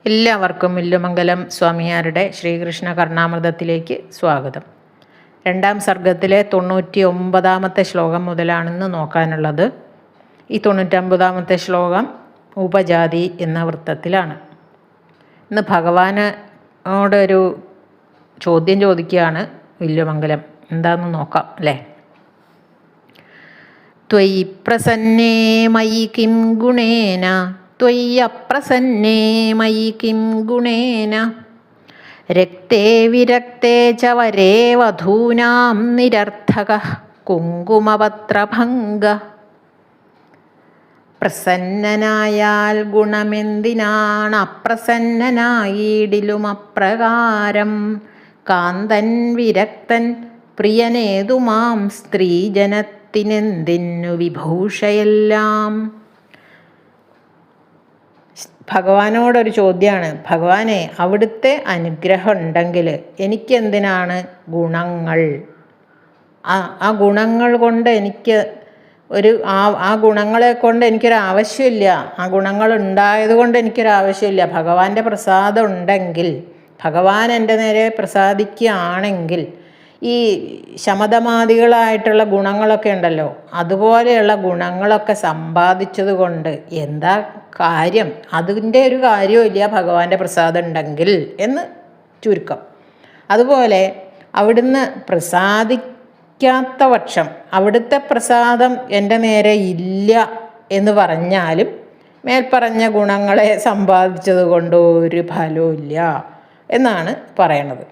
എല്ലാവർക്കും വില്ലുമംഗലം സ്വാമിയാരുടെ ശ്രീകൃഷ്ണ കർണാമൃതത്തിലേക്ക് സ്വാഗതം. 2-ാം സർഗത്തിലെ 99-ാമത്തെ ശ്ലോകം മുതലാണെന്ന് നോക്കാനുള്ളത്. ഈ 99-ാമത്തെ ശ്ലോകം ഉപജാതി എന്ന വൃത്തത്തിലാണ്. ഇന്ന് ഭഗവാനോടൊരു ചോദ്യം ചോദിക്കുകയാണ് വില്ലുമംഗലം. എന്താണെന്ന് നോക്കാം അല്ലേ. ത്വയി പ്രസന്നേ മയി കിം ഗുണേന ത്വയ്യപ്രസന്നേ മയി കിം ഗുണേന രക്തേ വിരക്തേ ച വരേ വധൂനാം നിരർത്ഥകഃ കുങ്കുമപത്രഭംഗ. പ്രസന്നനായാൽ ഗുണമെന്തിനാണ് അപ്രസന്നനായിടിലും അപ്രകാരം കാന്തൻ വിരക്തൻ പ്രിയനേതുമാം സ്ത്രീജനത്തിനെന്തിനു വിഭൂഷയെല്ലാം. ഭഗവാനോടൊരു ചോദ്യമാണ്. ഭഗവാനെ, അവിടുത്തെ അനുഗ്രഹം ഉണ്ടെങ്കിൽ എനിക്കെന്തിനാണ് ഗുണങ്ങൾ? ആ ഗുണങ്ങൾ കൊണ്ട് എനിക്ക് ആ ഗുണങ്ങളെ കൊണ്ട് എനിക്കൊരാവശ്യമില്ല. ആ ഗുണങ്ങൾ ഉണ്ടായത് കൊണ്ട് എനിക്കൊരാവശ്യമില്ല. ഭഗവാന്റെ പ്രസാദം ഉണ്ടെങ്കിൽ, ഭഗവാൻ എൻ്റെ നേരെ പ്രസാദിക്കുകയാണെങ്കിൽ ഈ ശമതമാദികളായിട്ടുള്ള ഗുണങ്ങളൊക്കെ ഉണ്ടല്ലോ, അതുപോലെയുള്ള ഗുണങ്ങളൊക്കെ സമ്പാദിച്ചത് കൊണ്ട് എന്താ കാര്യം? അതിൻ്റെ ഒരു കാര്യമില്ല ഭഗവാന്റെ പ്രസാദം ഉണ്ടെങ്കിൽ എന്ന് ചുരുക്കം. അതുപോലെ അവിടുന്ന് പ്രസാദിക്കാത്ത പക്ഷം, അവിടുത്തെ പ്രസാദം എൻ്റെ നേരെ ഇല്ല എന്ന് പറഞ്ഞാലും മേൽപ്പറഞ്ഞ ഗുണങ്ങളെ സമ്പാദിച്ചത് കൊണ്ട് ഒരു ഫലവും ഇല്ല എന്നാണ് പറയണത്.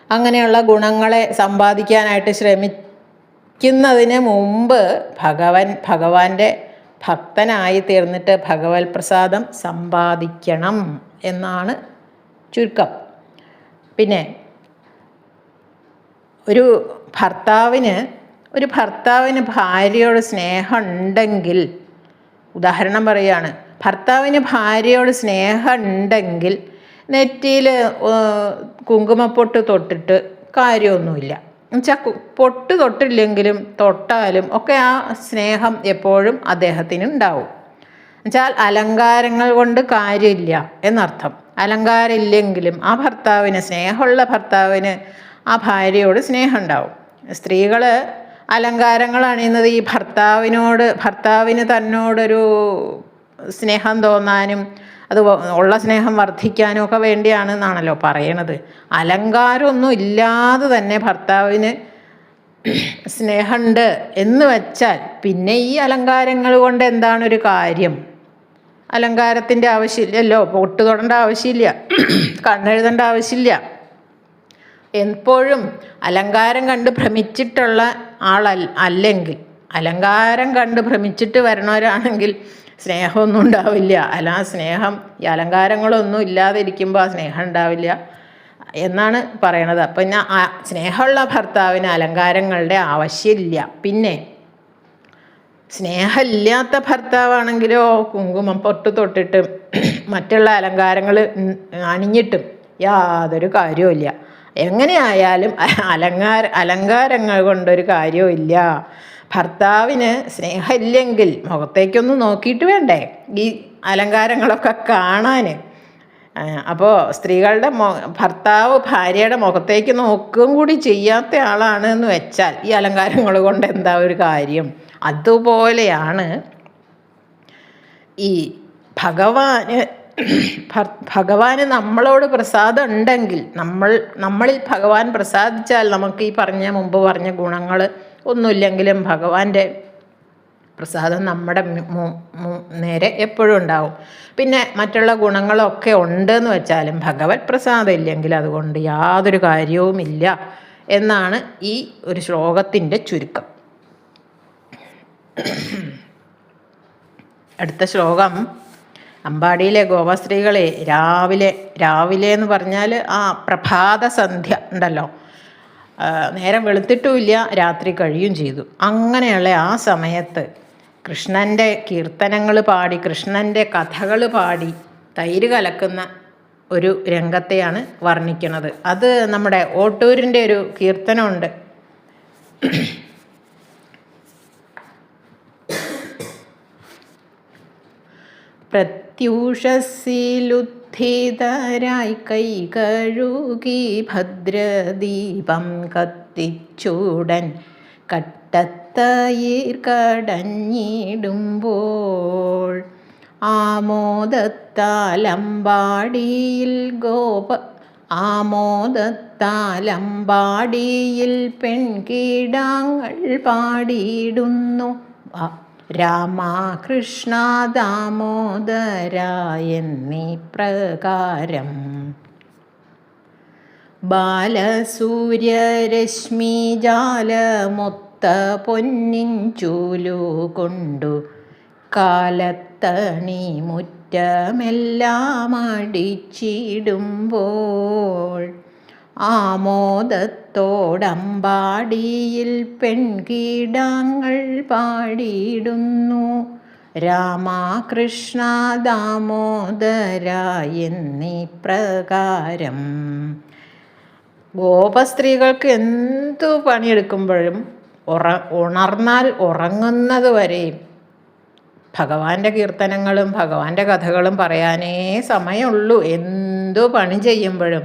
അങ്ങനെയുള്ള ഗുണങ്ങളെ സമ്പാദിക്കാനായിട്ട് ശ്രമിക്കുന്നതിന് മുമ്പ് ഭഗവാന്റെ ഭക്തനായി തീർന്നിട്ട് ഭഗവത് പ്രസാദം സമ്പാദിക്കണം എന്നാണ് ചുരുക്കം. പിന്നെ ഒരു ഭർത്താവിന് ഭാര്യയോട് സ്നേഹം ഉണ്ടെങ്കിൽ, ഉദാഹരണം പറയുകയാണ്, ഭർത്താവിന് ഭാര്യയോട് സ്നേഹം ഉണ്ടെങ്കിൽ നെറ്റിയിൽ കുങ്കുമപ്പൊട്ട് തൊട്ടിട്ട് കാര്യമൊന്നുമില്ല. എന്നുവെച്ചാൽ പൊട്ട് തൊട്ടില്ലെങ്കിലും തൊട്ടാലും ഒക്കെ ആ സ്നേഹം എപ്പോഴും അദ്ദേഹത്തിന് ഉണ്ടാവും. എന്നുവെച്ചാൽ അലങ്കാരങ്ങൾ കൊണ്ട് കാര്യമില്ല എന്നർത്ഥം. അലങ്കാരം ഇല്ലെങ്കിലും ആ ഭർത്താവിന്, സ്നേഹമുള്ള ഭർത്താവിന് ആ ഭാര്യയോട് സ്നേഹം ഉണ്ടാവും. സ്ത്രീകൾ അലങ്കാരങ്ങൾ അണിയുന്നത് ഈ ഭർത്താവിന് തന്നോടൊരു സ്നേഹം തോന്നാനും അത് ഉള്ള സ്നേഹം വർദ്ധിക്കാനും ഒക്കെ വേണ്ടിയാണെന്നാണല്ലോ പറയണത്. അലങ്കാരമൊന്നും ഇല്ലാതെ തന്നെ ഭർത്താവിന് സ്നേഹമുണ്ട് എന്ന് വെച്ചാൽ പിന്നെ ഈ അലങ്കാരങ്ങൾ കൊണ്ട് എന്താണൊരു കാര്യം? അലങ്കാരത്തിൻ്റെ ആവശ്യമില്ലല്ലോ. പൊട്ട് തൊടേണ്ട ആവശ്യമില്ല, കണ്ണെഴുതേണ്ട ആവശ്യമില്ല. എപ്പോഴും അലങ്കാരം കണ്ട് ഭ്രമിച്ചിട്ടുള്ള അല്ലെങ്കിൽ അലങ്കാരം കണ്ട് ഭ്രമിച്ചിട്ട് വരണവരാണെങ്കിൽ സ്നേഹമൊന്നും ഉണ്ടാവില്ല. ആ സ്നേഹം, ഈ അലങ്കാരങ്ങളൊന്നും ഇല്ലാതിരിക്കുമ്പോൾ ആ സ്നേഹം ഉണ്ടാവില്ല എന്നാണ് പറയണത്. അപ്പം പിന്നെ സ്നേഹമുള്ള ഭർത്താവിന് അലങ്കാരങ്ങളുടെ ആവശ്യമില്ല. പിന്നെ സ്നേഹമില്ലാത്ത ഭർത്താവാണെങ്കിലോ കുങ്കുമം പൊട്ട് തൊട്ടിട്ടും മറ്റുള്ള അലങ്കാരങ്ങൾ അണിഞ്ഞിട്ടും യാതൊരു കാര്യവുമില്ല. എങ്ങനെയായാലും അലങ്കാരങ്ങൾ കൊണ്ടൊരു കാര്യവും ഇല്ല. ഭർത്താവിന് സ്നേഹമില്ലെങ്കിൽ മുഖത്തേക്കൊന്ന് നോക്കിയിട്ട് വേണ്ടേ ഈ അലങ്കാരങ്ങളൊക്കെ കാണാൻ? അപ്പോൾ സ്ത്രീകളുടെ ഭർത്താവ് ഭാര്യയുടെ മുഖത്തേക്ക് നോക്കുകയും കൂടി ചെയ്യാത്ത ആളാണ് എന്ന് വെച്ചാൽ ഈ അലങ്കാരങ്ങൾ കൊണ്ട് എന്താ ഒരു കാര്യം? അതുപോലെയാണ് ഈ ഭഗവാന് നമ്മളോട് പ്രസാദം ഉണ്ടെങ്കിൽ, നമ്മളിൽ ഭഗവാൻ പ്രസാദിച്ചാൽ നമുക്ക് ഈ മുമ്പ് പറഞ്ഞ ഗുണങ്ങൾ ഒന്നുമില്ലെങ്കിലും ഭഗവാന്റെ പ്രസാദം നമ്മുടെ നേരെ എപ്പോഴും ഉണ്ടാവും. പിന്നെ മറ്റുള്ള ഗുണങ്ങളൊക്കെ ഉണ്ടെന്ന് വെച്ചാലും ഭഗവത് പ്രസാദം ഇല്ലെങ്കിൽ അതുകൊണ്ട് യാതൊരു കാര്യവുമില്ല എന്നാണ് ഈ ഒരു ശ്ലോകത്തിൻ്റെ ചുരുക്കം. അടുത്ത ശ്ലോകം, അമ്പാടിയിലെ ഗോപസ്ത്രീകളെ രാവിലെ എന്ന് പറഞ്ഞാൽ പ്രഭാത സന്ധ്യ ഉണ്ടല്ലോ, നേരം വെളുത്തിട്ടുമില്ല, രാത്രി കഴിയും ചെയ്തു. അങ്ങനെയുള്ള ആ സമയത്ത് കൃഷ്ണൻ്റെ കീർത്തനങ്ങൾ പാടി, കൃഷ്ണൻ്റെ കഥകൾ പാടി തൈര് കലക്കുന്ന ഒരു രംഗത്തെയാണ് വർണ്ണിക്കുന്നത്. അത് നമ്മുടെ ഓട്ടൂരിൻ്റെ ഒരു കീർത്തനമുണ്ട്. പ്രത്യൂഷസിലുദ്ധിതരായി കൈ കഴുകി ഭദ്രദീപം കത്തിച്ചൂടൻ കട്ടത്തയിർ കടഞ്ഞിടുമ്പോൾ ആമോദത്താലമ്പാടിയിൽ പെൺകിടാങ്ങൾ പാടിയിടുന്നു രാമകൃഷ്ണ ദാമോദര എന്നീ പ്രകാരം. ബാലസൂര്യരശ്മിജാലമൊത്ത പൊന്നിൻ ചൂലുകൊണ്ടു കാലത്തണി മുറ്റമെല്ലാം അടിച്ചിടുമ്പോൾ ആമോദത്തോടമ്പാടിയിൽ പെൺകിടാങ്ങൾ പാടിയിടുന്നു രാമകൃഷ്ണ ദാമോദര എന്നീ പ്രകാരം. ഗോപസ്ത്രീകൾക്ക് എന്തു പണിയെടുക്കുമ്പോഴും ഉണർന്നാൽ ഉറങ്ങുന്നത് വരെയും ഭഗവാന്റെ കീർത്തനങ്ങളും ഭഗവാന്റെ കഥകളും പറയാനേ സമയമുള്ളൂ. എന്തു പണി ചെയ്യുമ്പോഴും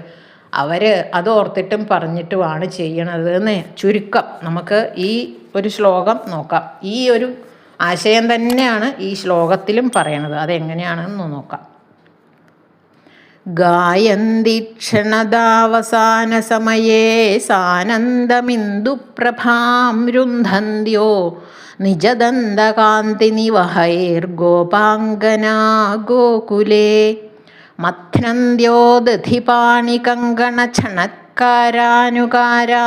അവർ അത് ഓർത്തിട്ടും പറഞ്ഞിട്ടുമാണ് ചെയ്യണത് എന്ന് ചുരുക്കം. നമുക്ക് ഈ ഒരു ശ്ലോകം നോക്കാം. ഈ ഒരു ആശയം തന്നെയാണ് ഈ ശ്ലോകത്തിലും പറയണത്. അതെങ്ങനെയാണെന്ന് നോക്കാം. ഗായന്തി ക്ഷണദാവസാന സമയേ സാനന്ദമിന്ദുപ്രഭാം രുന്ധന്ത്യോ നിജദന്തകാന്തി നിവഹൈർഗോപാംഗനാ ഗോകുലേ മഥ്നന്ത്യോ ദധിപാണി കങ്കണ ക്ഷണത്കാരാനുകാരാ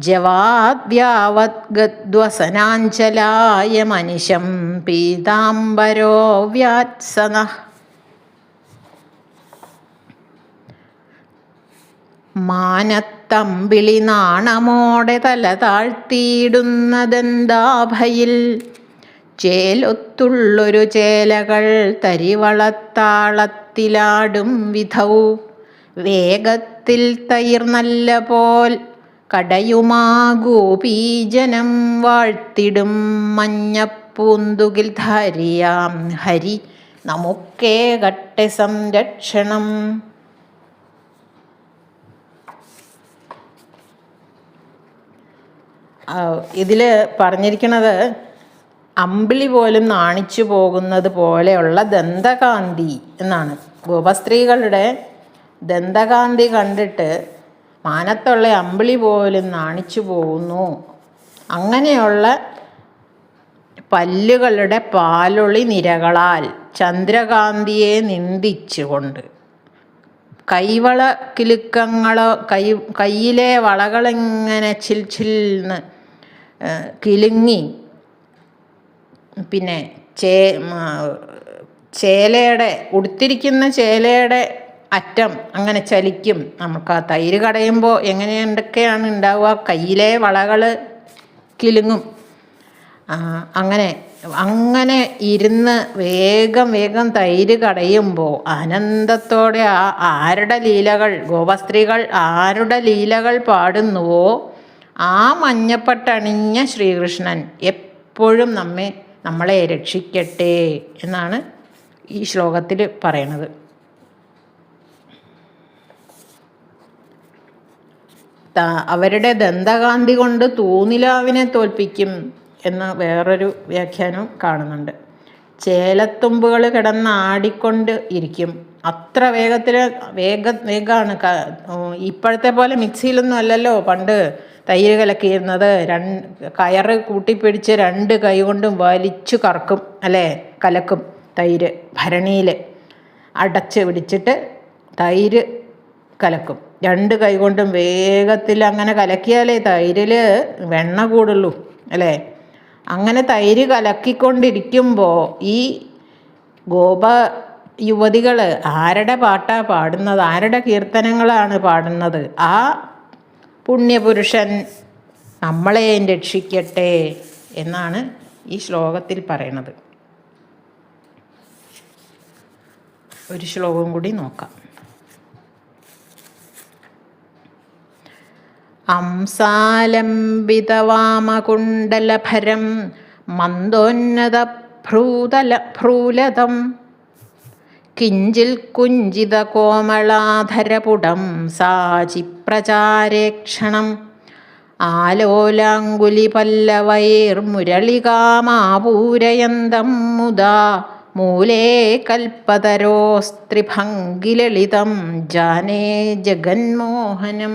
ജവാദ്യാവദ്ഗദ്വസനാഞ്ചലായ മനിശം പീതാംബരോ വ്യാത്സനഃ. മാനത്തമ്പിളി നാണമോടെ തല താഴ്ത്തിയിടുന്നതെന്താഭയിൽ ചേലൊത്തുള്ളൊരു ചേലകൾ തരിവളത്താളത്തിലാടും വിധൗ വേഗത്തിൽ തൈർ നല്ല പോൽ കടയുമാ ഗോപീജനം വാഴ്ത്തിടും മഞ്ഞപ്പൂന്തുകിൽ ധാരിയാം ഹരി നമുക്കേകട്ടെ സംരക്ഷണം. ഇതിൽ പറഞ്ഞിരിക്കുന്നത് അമ്പിളി പോലും നാണിച്ചു പോകുന്നത് പോലെയുള്ള ദന്തകാന്തി എന്നാണ്. ഗോപസ്ത്രീകളുടെ ദന്തകാന്തി കണ്ടിട്ട് മാനത്തുള്ള അമ്പിളി പോലും നാണിച്ചു പോകുന്നു. അങ്ങനെയുള്ള പല്ലുകളുടെ പാലൊളി നിരകളാൽ ചന്ദ്രകാന്തിയെ നിന്ദിച്ചുകൊണ്ട് കൈവള കിലുക്കങ്ങളോ കയ്യിലെ വളകളിങ്ങനെ ചിൽന്ന് കിലുങ്ങി പിന്നെ ചേലയുടെ ഉടുത്തിരിക്കുന്ന ചേലയുടെ അറ്റം അങ്ങനെ ചലിക്കും. നമുക്ക് ആ തൈര് കടയുമ്പോൾ എന്തൊക്കെയാണ് ഉണ്ടാവുക, കയ്യിലെ വളകൾ കിലുങ്ങും. അങ്ങനെ ഇരുന്ന് വേഗം തൈര് കടയുമ്പോൾ ആനന്ദത്തോടെ ആരുടെ ലീലകൾ, ഗോപസ്ത്രീകൾ ആരുടെ ലീലകൾ പാടുന്നുവോ ആ മഞ്ഞപ്പട്ടണിഞ്ഞ ശ്രീകൃഷ്ണൻ എപ്പോഴും നമ്മളെ രക്ഷിക്കട്ടെ എന്നാണ് ഈ ശ്ലോകത്തിൽ പറയണത്. അവരുടെ ദന്തകാന്തി കൊണ്ട് തൂനിലാവിനെ തോൽപ്പിക്കും എന്ന് വേറൊരു വ്യാഖ്യാനം കാണുന്നുണ്ട്. ചേലത്തുമ്പുകൾ കിടന്ന് ആടിക്കൊണ്ട് ഇരിക്കും. അത്ര വേഗമാണ്. ഇപ്പോഴത്തെ പോലെ മിക്സിയിലൊന്നും അല്ലല്ലോ പണ്ട് തൈര് കലക്കിയിരുന്നത്. കയറ് കൂട്ടിപ്പിടിച്ച് 2 കൈ കൊണ്ടും വലിച്ചു കറക്കും, അല്ലേ, കലക്കും. തൈര് ഭരണിയിൽ അടച്ച് പിടിച്ചിട്ട് തൈര് കലക്കും. 2 കൈ കൊണ്ടും വേഗത്തിൽ അങ്ങനെ കലക്കിയാലേ തൈരിൽ വെണ്ണ കൂടുള്ളൂ, അല്ലേ. അങ്ങനെ തൈര് കലക്കിക്കൊണ്ടിരിക്കുമ്പോൾ ഈ ഗോപ യുവതികൾ ആരുടെ പാട്ടാണ് പാടുന്നത്, ആരുടെ കീർത്തനങ്ങളാണ് പാടുന്നത്? ആ പുണ്യപുരുഷൻ നമ്മളെ രക്ഷിക്കട്ടെ എന്നാണ് ഈ ശ്ലോകത്തിൽ പറയണത്. ഒരു ശ്ലോകം കൂടി നോക്കാം. അംസാലംബിതവാമകുണ്ടലഭരം മന്ദോന്നത ഭ്രൂലതം കിഞ്ചിൽ കുഞ്ചിത കോമളാധരപുടം സാചിപ്രചാരേക്ഷണം ആലോലാങ്കുലി പല്ലവൈർമുരളികാമാപൂരയന്തം മുദാ മൂലേ കൽപ്പതരോസ്ത്രിഭംഗിലളിതം ജാനേ ജഗന്മോഹനം.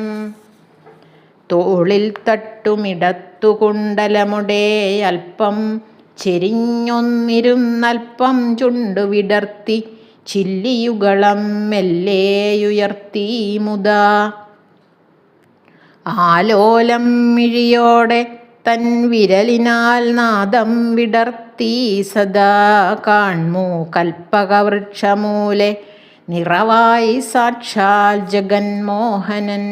തോളിൽ തട്ടുമിടത്തു കുണ്ടലമുടേ അല്പം ചെരിഞ്ഞൊന്നിരുന്നൽപ്പം ചുണ്ടു വിടർത്തി ചില്ലിയുഗളം മെല്ലേയുയർത്തി മുദാ ആലോലം മിഴിയോടെ തൻ വിരലിനാൽ നാദം വിടർത്തി സദാ കാൺമൂ കൽപ്പകവൃക്ഷമൂലെ നിറവായി സാക്ഷാൽ ജഗന്മോഹനൻ.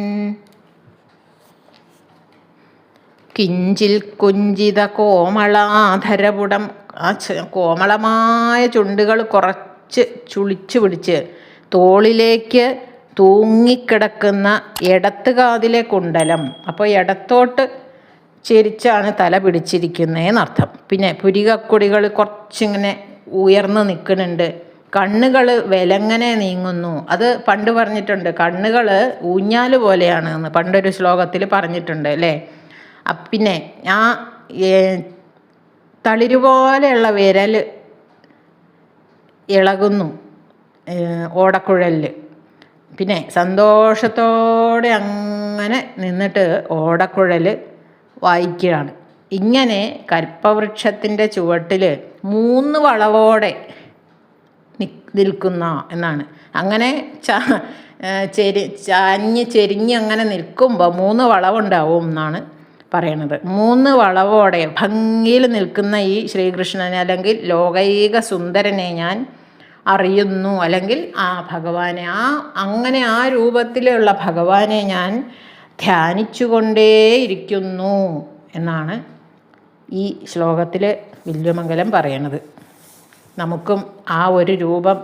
കിഞ്ചിൽ കുഞ്ചിത കോമളാധരപുടം, ആ കോമളമായ ചുണ്ടുകൾ കുറച്ച് ചുളിച്ചു പിടിച്ച് തോളിലേക്ക് തൂങ്ങിക്കിടക്കുന്ന ഇടത്ത് കാതിലെ കുണ്ടലം, അപ്പോൾ ഇടത്തോട്ട് ചെരിച്ചാണ് തല പിടിച്ചിരിക്കുന്നതെന്നർത്ഥം. പിന്നെ പുരികക്കൊടികൾ കുറച്ചിങ്ങനെ ഉയർന്നു നിൽക്കുന്നുണ്ട്. കണ്ണുകൾ വിലങ്ങനെ നീങ്ങുന്നു. അത് പണ്ട് പറഞ്ഞിട്ടുണ്ട്, കണ്ണുകൾ ഊഞ്ഞാല് പോലെയാണ് എന്ന് പണ്ടൊരു ശ്ലോകത്തിൽ പറഞ്ഞിട്ടുണ്ട് അല്ലേ. പിന്നെ ആ തളിരുപോലെയുള്ള വിരൽ ഇളകുന്നു ഓടക്കുഴലിൽ. പിന്നെ സന്തോഷത്തോടെ അങ്ങനെ നിന്നിട്ട് ഓടക്കുഴൽ വായിക്കുകയാണ്. ഇങ്ങനെ കൽപ്പവൃക്ഷത്തിൻ്റെ ചുവട്ടിൽ 3 വളവോടെ നിൽക്കുന്ന എന്നാണ്. അങ്ങനെ ചെരിഞ്ഞ് അങ്ങനെ നിൽക്കുമ്പോൾ 3 വളവുണ്ടാവും എന്നാണ് പറയണത്. 3 വളവോടെ ഭംഗിയിൽ നിൽക്കുന്ന ഈ ശ്രീകൃഷ്ണനെ അല്ലെങ്കിൽ ലോകൈക സുന്ദരനെ ഞാൻ അറിയുന്നു, അല്ലെങ്കിൽ ആ ഭഗവാനെ അങ്ങനെ ആ രൂപത്തിലുള്ള ഭഗവാനെ ഞാൻ ധ്യാനിച്ചുകൊണ്ടേയിരിക്കുന്നു എന്നാണ് ഈ ശ്ലോകത്തിൽ വില്വമംഗലം പറയണത്. നമുക്കും ആ ഒരു രൂപം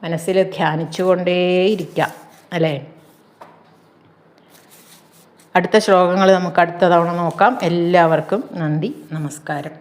മനസ്സിൽ ധ്യാനിച്ചുകൊണ്ടേയിരിക്കാം അല്ലേ. അടുത്ത ശ്ലോകങ്ങൾ നമുക്ക് അടുത്ത തവണ നോക്കാം. എല്ലാവർക്കും നന്ദി, നമസ്കാരം.